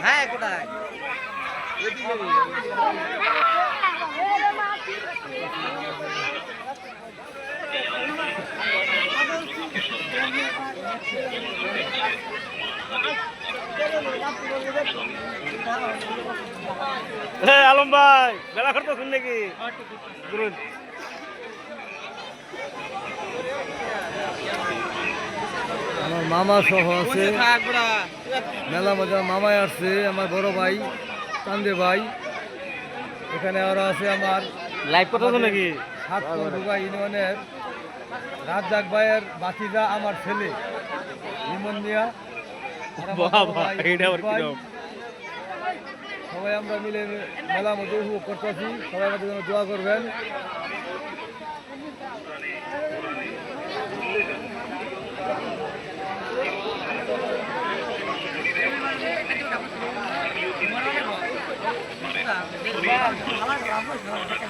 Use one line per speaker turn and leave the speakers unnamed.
হ্যাঁ কোথায়
আলম ভাই মেলা করতেছেন নাকি?
আমার মামা সহ আছে মেলা মজা। মামাই আসছে, আমার বড় ভাই চান্দে ভাই, এখানে আরো আছে আমার
লাইভ করতেছেন নাকি?
সাতপুরা ইউনিয়নের রাজ্জাক ভাইয়ের বাতিজা আমার ছেলে লিমন মিয়া। সবাই আমরা মিলে মেলা মধ্যে উপভোগ করতেছি। সবাই আমাদের জন্য দোয়া করবেন।